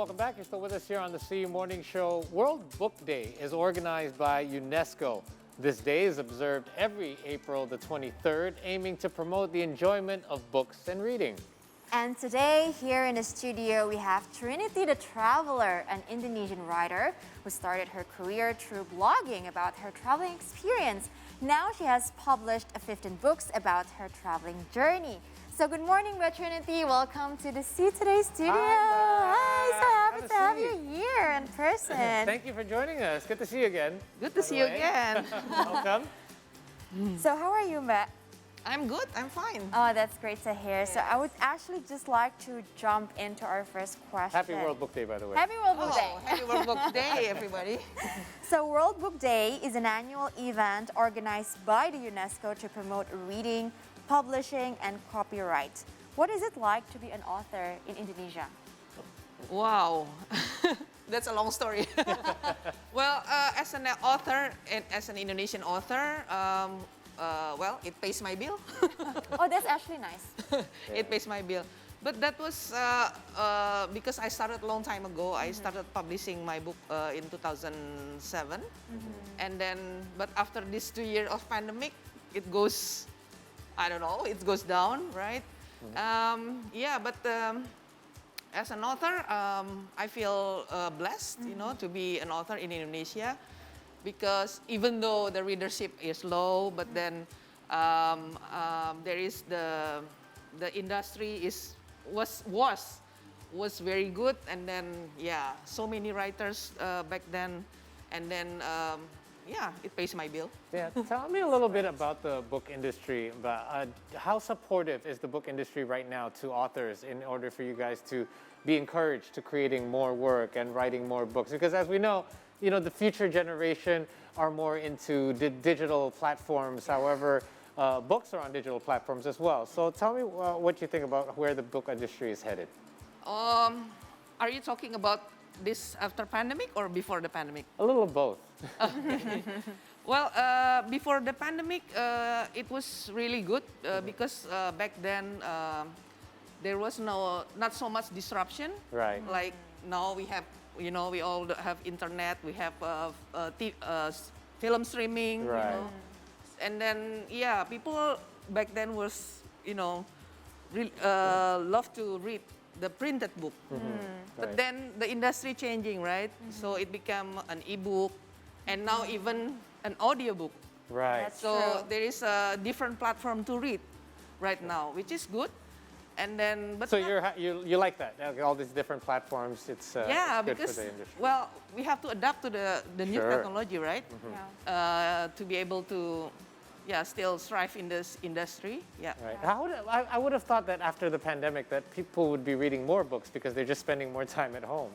welcome back. You're still with us here on the CU Morning Show. World Book Day is organized by UNESCO. This day is observed every April the 23rd, aiming to promote the enjoyment of books and reading. And today, here in the studio, we have Trinity the Traveler, an Indonesian writer who started her career through blogging about her traveling experience. Now she has published 15 books about her traveling journey. So good morning, Mbak Trinity. Welcome to the See Today studio. Hi, so happy to have you here in person. Thank you for joining us. Good to see you again. Good to see you again. Welcome. So how are you, Mbak? I'm good, I'm fine. Oh, that's great to hear. So I would actually just like to jump into our first question. Happy World Book Day, by the way. Happy World Book Day. Happy World Book Day, everybody. So World Book Day is an annual event organized by the UNESCO to promote reading, publishing, and copyright. What is it like to be an author in Indonesia? Wow, that's a long story. Well, as an author and as an Indonesian author, well, it pays my bill. Oh, that's actually nice. It pays my bill. But that was because I started a long time ago. I started publishing my book in 2007. And then, but after this 2 years of pandemic, it goes, I don't know, it goes down, right? Yeah, but as an author, I feel blessed, you know, to be an author in Indonesia. Because even though the readership is low, but then there is the industry was very good, and then yeah, so many writers back then, and then yeah, it pays my bill. Yeah, tell me a little bit about the book industry. How supportive is the book industry right now to authors in order for you guys to be encouraged to creating more work and writing more books? Because as we know, the future generation are more into digital platforms. However, books are on digital platforms as well. So tell me what you think about where the book industry is headed. Are you talking about this after pandemic or before the pandemic? A little of both. Okay. Well, before the pandemic, it was really good because back then there was not so much disruption. Right. Like now we have, we all have internet, we have film streaming, right. And then, yeah, people back then was, love to read the printed book. But Right. then the industry changing, right? So it became an e-book, and now even an audiobook. Right. That's So true. there is a different platform to read right now, which is good. And then, but So not- you like that, all these different platforms. It's yeah, good because for the industry. well, we have to adapt to the new Sure. technology, right? Yeah. To be able to, yeah, still thrive in this industry. Yeah. Right. I would have thought that after the pandemic that people would be reading more books because they're just spending more time at home.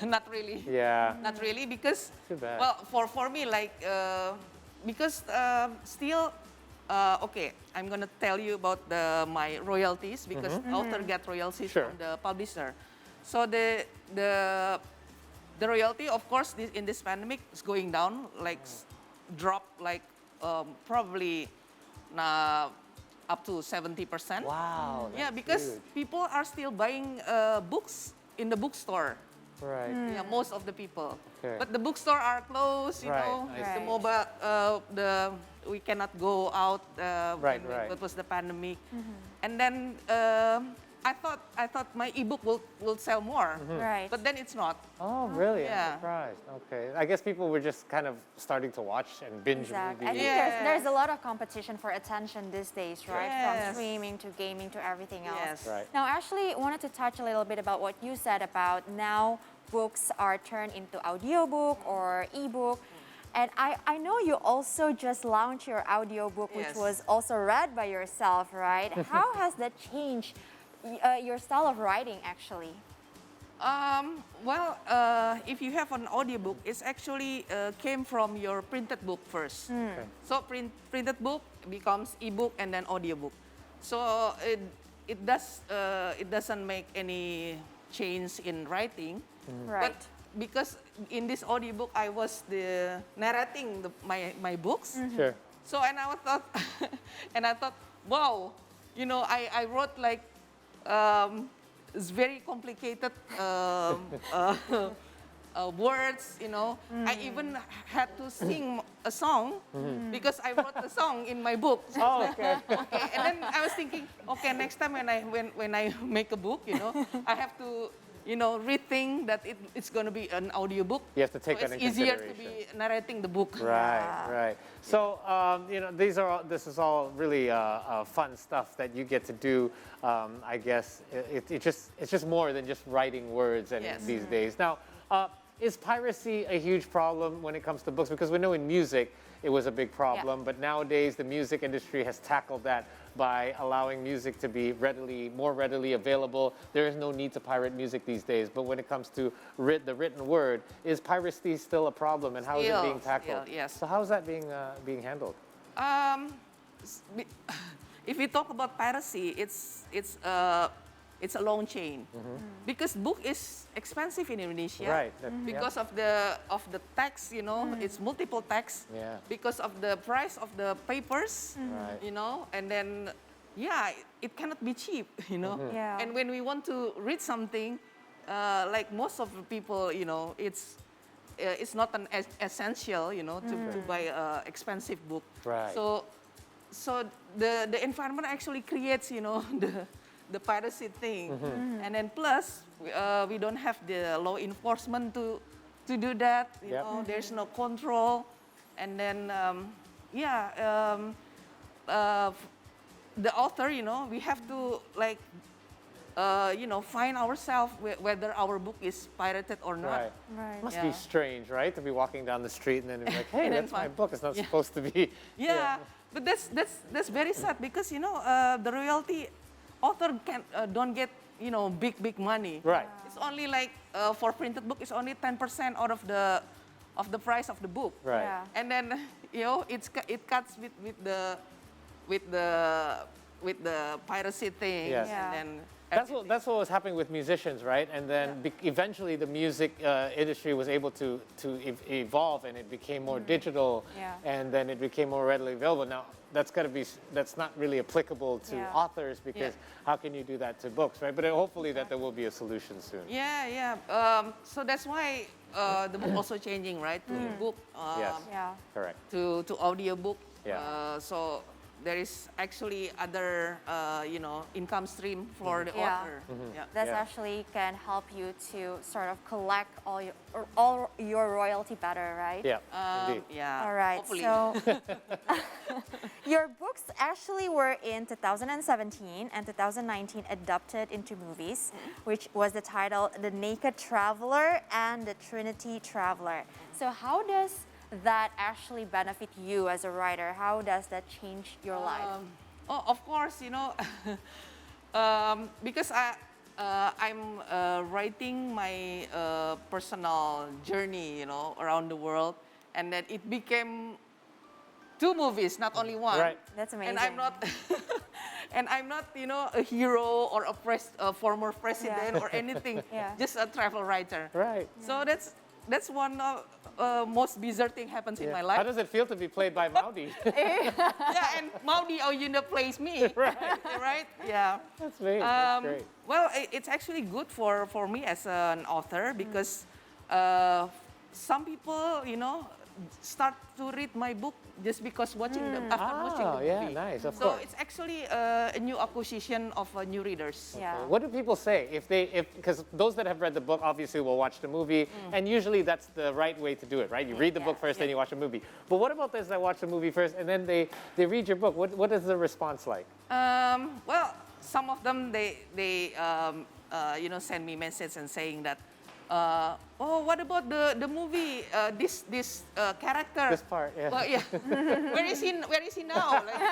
Not really. Yeah. Not really, because Too bad. well, for me, like because still. Okay, I'm gonna tell you about my royalties because author get royalties Sure. from the publisher. So the royalty, of course, in this pandemic is going down, like drop like probably up to 70%. Wow. Yeah, that's because huge. people are still buying books in the bookstore. Right. Yeah, most of the people. Okay. But the bookstore are closed, you Right, know. I The see. mobile, we cannot go out. Right, when right. That was the pandemic, and then I thought my ebook will sell more, Right. but then it's not. Oh, really? Yeah. I'm surprised. Okay. I guess people were just kind of starting to watch and binge Exactly. I movies. think Yeah. there's a lot of competition for attention these days, right? From Yes. streaming to gaming to everything else. Yes. Right. Now, Ashley, I wanted to touch a little bit about what you said about now books are turned into audiobook or ebook. And I know you also just launched your audiobook, which Yes. was also read by yourself, right? How has that changed your style of writing, actually? Well, if you have an audiobook, it's actually came from your printed book first. Okay. So printed book becomes ebook and then audiobook. So it doesn't make any change in writing. Right. But because in this audiobook I was narrating my books. Sure. So and I thought and I thought, wow, I wrote like it's very complicated words, you know. I even had to sing a song because I wrote the song in my book. Oh, okay. Okay, and then I was thinking, okay, next time when I make a book, you know, I have to, you know, rethink that it's going to be an audiobook. You have to take so that it's in easier to consideration. be narrating the book. Right, right. So, you know, this is all really fun stuff that you get to do. I guess it's just more than just writing words and Yes. these days. Now, is piracy a huge problem when it comes to books? Because we know in music it was a big problem, but nowadays the music industry has tackled that by allowing music to be more readily available. There is no need to pirate music these days. But when it comes to the written word, is piracy still a problem, and how is it being tackled? Still, yes. So how is that being handled? If we talk about piracy, it's a long chain because book is expensive in Indonesia. Right. Because of the tax, you know, it's multiple tax. Yeah. Because of the price of the papers, Right. you know, and then it cannot be cheap, you know. Yeah. And when we want to read something, like most of the people, you know, it's not an essential, you know, to buy a expensive book. Right. So the environment actually creates, you know, the piracy thing, and then plus we don't have the law enforcement to do that. You Yep. know, there's no control, and then the author, you know, we have to like you know, find ourselves whether our book is pirated or not. Right. Right. Must Yeah. be strange, right, to be walking down the street and then be like, hey, And then that's my find- book. It's not Yeah. supposed to be. Yeah, but that's very sad because you know the royalty author don't get, you know, big money. Right. It's only like for printed book, it's only 10% out of the price of the book. Right. Yeah. And then you know it cuts with the piracy thing. Yes. Yeah. And then That's what was happening with musicians, right? And then eventually the music industry was able to evolve, and it became more digital, Yeah. and then it became more readily available. Now that's not really applicable to Yeah. authors, because how can you do that to books, right? But hopefully that there will be a solution soon. Yeah. So that's why the book also changing, right? To book. Yes. Yeah. Correct. To audio book. Yeah. So there is actually other you know, income stream for the Yeah. author. Yeah. That's Yeah. actually can help you to sort of collect all your royalty better, right? Yeah. Indeed. Yeah. All right. Hopefully. So your books actually were in 2017 and 2019 adapted into movies, which was the title The Naked Traveler and The Trinity Traveler. So how does that actually benefit you as a writer? How does that change your life? Oh, of course, you know, because I'm writing my personal journey, you know, around the world, and then it became 2 movies, not only one. Right. That's amazing. And I'm not, and I'm not, you know, a hero or a former president or anything. Yeah. Just a travel writer. Right. So that's one of most bizarre thing happens in my life. How does it feel to be played by Maudi? Yeah, and Maudi Oyunda plays me. Right. Right? Yeah. That's great. That's great. Well, it's actually good for me as an author because some people, you know, start to read my book just because watching after watching the yeah, movie. nice, of So course. it's actually a new acquisition of new readers. Yeah. What do people say because those that have read the book obviously will watch the movie, and usually that's the right way to do it, right? You read the book first, then you watch the movie. But what about those that watch the movie first and then they read your book? What is the response like? Well, some of them they you know, send me message and saying that, oh, what about the movie? This character. This part, yeah. Well, yeah. Where is he now? Like,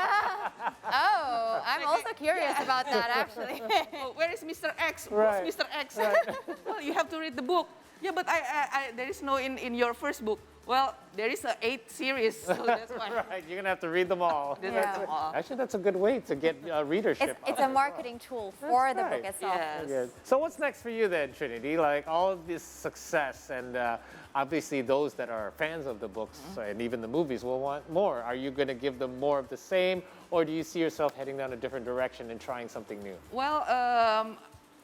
Oh, I'm also curious about that actually. oh, where is Mr. X? Right. Who's Mr. X? Well, you have to read the book. Yeah, but I there is no in your first book. Well, there is a 8 series, so that's why. Right, you're gonna have to read them all. Read Yeah. them all. Actually, that's a good way to get readership. It's a marketing tool for the book right. itself. Yes. Good. So what's next for you then, Trinity? Like all of this success, and obviously those that are fans of the books and even the movies will want more. Are you going to give them more of the same, or do you see yourself heading down a different direction and trying something new? Well,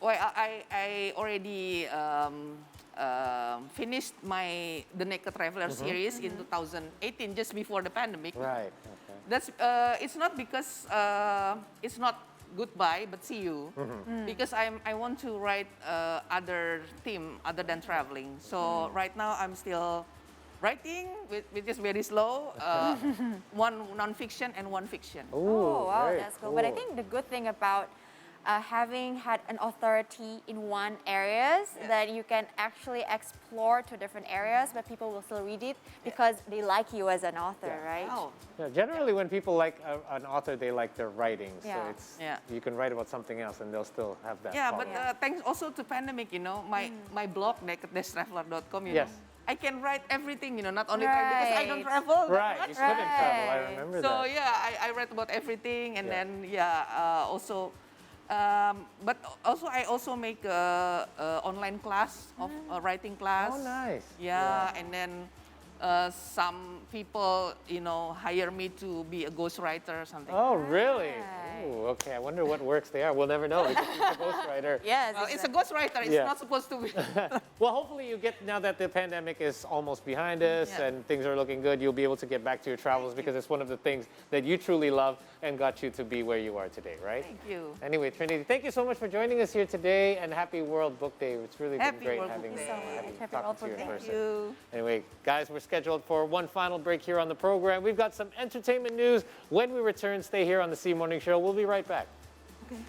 Well, I already finished the Naked Traveler series in 2018, just before the pandemic. Right. Okay. That's it's not because it's not goodbye, but see you. Because I want to write other theme other than traveling. So right now I'm still writing, which is very slow. One non-fiction and one fiction. Ooh, Oh, wow, very that's cool. But I think the good thing about having had an authority in one areas that you can actually explore to different areas, but people will still read it because they like you as an author, right? Oh, Yeah, generally, when people like an author, they like their writing. So Yeah. it's Yeah. you can write about something else, and they'll still have that. yeah, follow. but thanks also to pandemic, my blog naked-traveler.com, Yes. I can write everything, not only travel because I don't Right. travel that Right, much. you couldn't travel. I Right. remember So that. yeah, I write about everything, and Yeah. then also, but also I also make a online class of writing class. Oh, nice. Yeah, and then some people hire me to be a ghostwriter or something. Oh, really? Right. Ooh, okay. I wonder what works they are. We'll never know because he's a ghostwriter. Yes. It's a ghostwriter. It's Yeah. not supposed to be. Well, hopefully you get, now that the pandemic is almost behind us Yeah. and things are looking good, you'll be able to get back to your travels because it's one of the things that you truly love and got you to be where you are today, right? Thank you. Anyway, Trinity, thank you so much for joining us here today, and happy World Book Day. It's really been Happy great World having Book Day. having Happy talking World to you Book in Day. person. You. Anyway, guys, we're scheduled for one final break here on the program. We've got some entertainment news. When we return, stay here on the C Morning Show. We'll be right back. Okay.